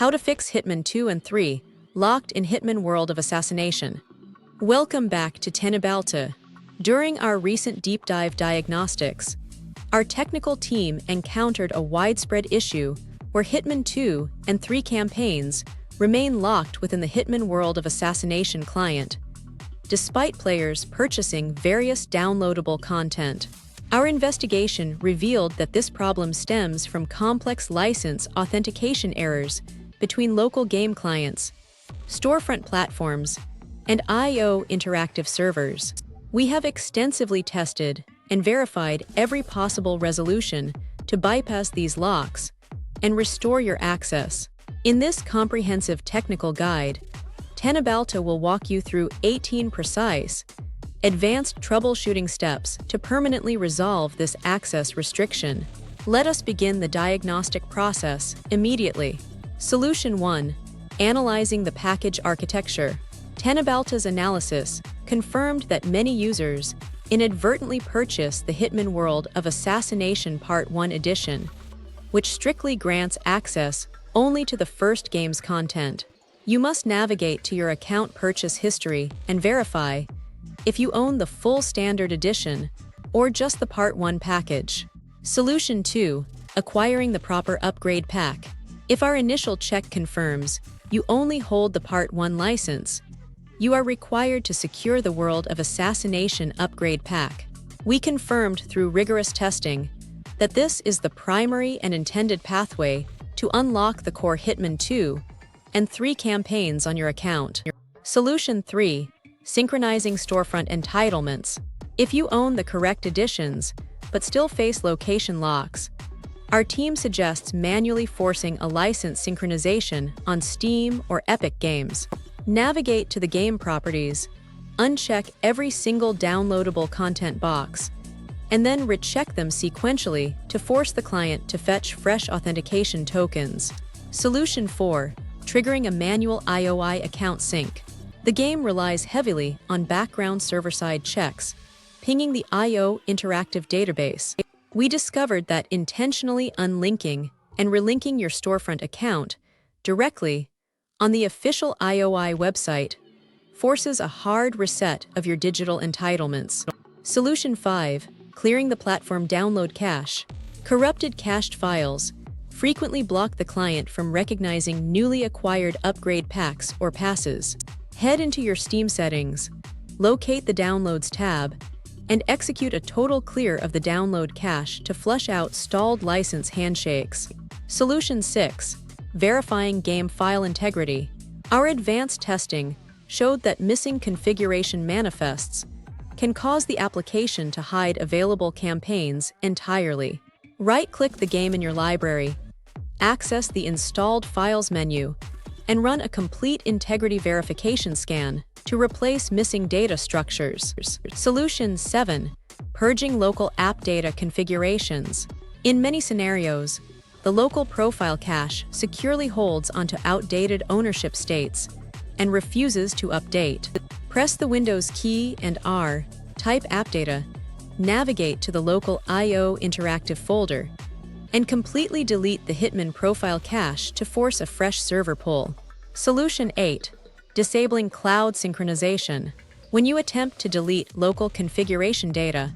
How to fix Hitman 2 and 3, locked in Hitman World of Assassination. Welcome back to Teknobalta. During our recent deep dive diagnostics, our technical team encountered a widespread issue where Hitman 2 and 3 campaigns remain locked within the Hitman World of Assassination client, despite players purchasing various downloadable content. Our investigation revealed that this problem stems from complex license authentication errors between local game clients, storefront platforms, and I/O interactive servers. We have extensively tested and verified every possible resolution to bypass these locks and restore your access. In this comprehensive technical guide, Teknobalta will walk you through 18 precise, advanced troubleshooting steps to permanently resolve this access restriction. Let us begin the diagnostic process immediately. Solution 1. Analyzing the package architecture. Teknobalta's analysis confirmed that many users inadvertently purchased the Hitman World of Assassination Part 1 edition, which strictly grants access only to the first game's content. You must navigate to your account purchase history and verify if you own the full standard edition or just the Part 1 package. Solution 2. Acquiring the proper upgrade pack. If our initial check confirms you only hold the Part 1 license, you are required to secure the World of Assassination upgrade pack. We confirmed through rigorous testing that this is the primary and intended pathway to unlock the core Hitman 2 and 3 campaigns on your account. Solution 3. Synchronizing storefront entitlements. If you own the correct editions but still face location locks, our team suggests manually forcing a license synchronization on Steam or Epic Games. Navigate to the game properties, uncheck every single downloadable content box, and then recheck them sequentially to force the client to fetch fresh authentication tokens. Solution 4. Triggering a manual IOI account sync. The game relies heavily on background server-side checks, pinging the I/O interactive database. We discovered that intentionally unlinking and relinking your storefront account directly on the official IOI website forces a hard reset of your digital entitlements. Solution 5. Clearing the platform download cache. Corrupted cached files frequently block the client from recognizing newly acquired upgrade packs or passes. Head into your Steam settings, locate the Downloads tab, and execute a total clear of the download cache to flush out stalled license handshakes. Solution 6. Verifying game file integrity. Our advanced testing showed that missing configuration manifests can cause the application to hide available campaigns entirely. Right-click the game in your library, access the Installed Files menu, and run a complete integrity verification scan to replace missing data structures. Solution 7. Purging local AppData configurations. In many scenarios, the local profile cache securely holds onto outdated ownership states and refuses to update. Press the Windows key and R, type AppData, navigate to the local I/O interactive folder, and completely delete the Hitman profile cache to force a fresh server pull. Solution 8. Disabling cloud synchronization. When you attempt to delete local configuration data,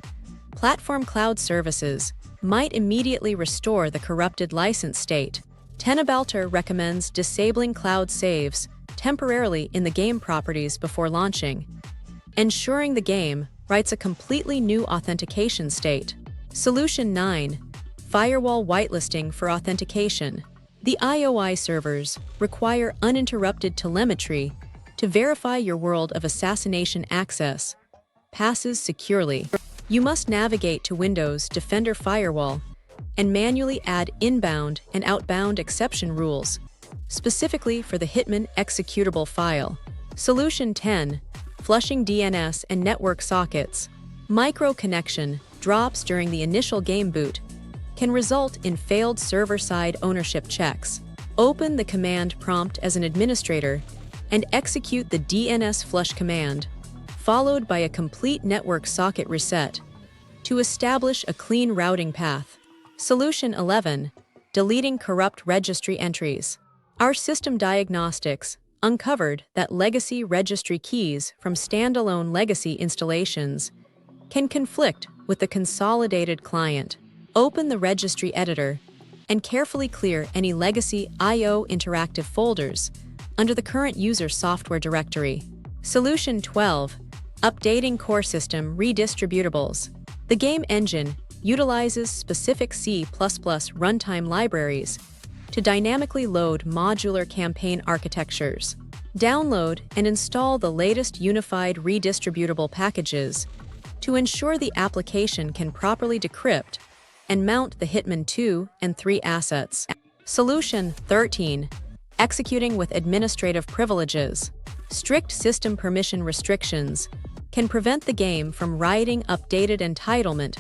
platform cloud services might immediately restore the corrupted license state. Teknobalta recommends disabling cloud saves temporarily in the game properties before launching, ensuring the game writes a completely new authentication state. Solution 9. Firewall whitelisting for authentication. The IOI servers require uninterrupted telemetry to verify your World of Assassination access passes securely. You must navigate to Windows Defender Firewall and manually add inbound and outbound exception rules, specifically for the Hitman executable file. Solution 10. Flushing DNS and network sockets. Micro-connection drops during the initial game boot can result in failed server-side ownership checks. Open the command prompt as an administrator and execute the DNS flush command, followed by a complete network socket reset, to establish a clean routing path. Solution 11. Deleting corrupt registry entries. Our system diagnostics uncovered that legacy registry keys from standalone legacy installations can conflict with the consolidated client. Open the registry editor and carefully clear any legacy I/O interactive folders under the current user software directory. Solution 12. Updating core system redistributables. The game engine utilizes specific C++ runtime libraries to dynamically load modular campaign architectures. Download and install the latest unified redistributable packages to ensure the application can properly decrypt and mount the Hitman 2 and 3 assets. Solution 13. Executing with administrative privileges. Strict system permission restrictions can prevent the game from writing updated entitlement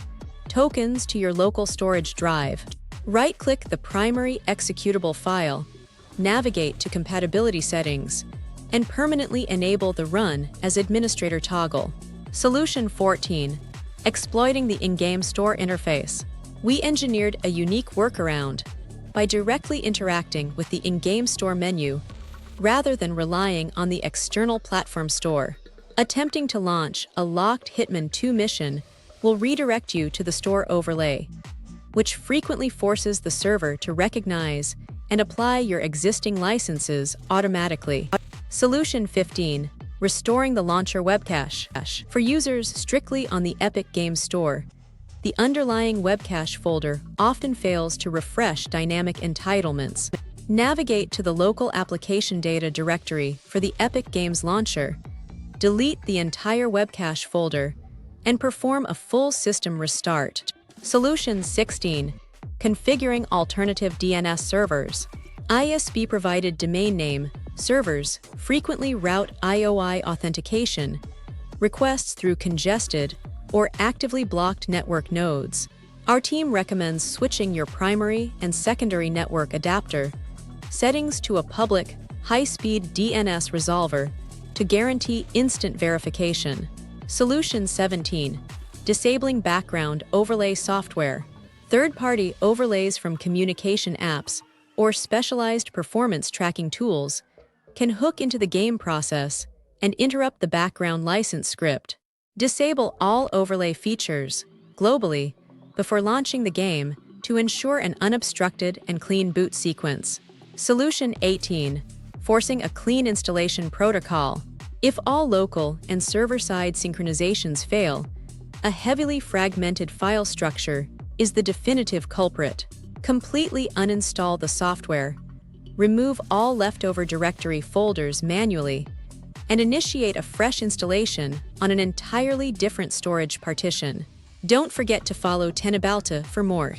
tokens to your local storage drive. Right-click the primary executable file, navigate to compatibility settings, and permanently enable the Run as Administrator toggle. Solution 14. Exploiting the in-game store interface. We engineered a unique workaround by directly interacting with the in-game store menu rather than relying on the external platform store. Attempting to launch a locked Hitman 2 mission will redirect you to the store overlay, which frequently forces the server to recognize and apply your existing licenses automatically. Solution 15. Restoring the launcher web cache. For users strictly on the Epic Games Store, the underlying web cache folder often fails to refresh dynamic entitlements. Navigate to the local application data directory for the Epic Games launcher, delete the entire web cache folder, and perform a full system restart. Solution 16. Configuring alternative DNS servers. ISP-provided domain name servers frequently route IOI authentication requests through congested or actively blocked network nodes. Our team recommends switching your primary and secondary network adapter settings to a public, high-speed DNS resolver to guarantee instant verification. Solution 17. Disabling background overlay software. Third-party overlays from communication apps or specialized performance tracking tools can hook into the game process and interrupt the background license script. Disable all overlay features globally before launching the game to ensure an unobstructed and clean boot sequence. Solution 18. Forcing a clean installation protocol. If all local and server-side synchronizations fail, a heavily fragmented file structure is the definitive culprit. Completely uninstall the software, remove all leftover directory folders manually, and initiate a fresh installation on an entirely different storage partition. Don't forget to follow Teknobalta for more.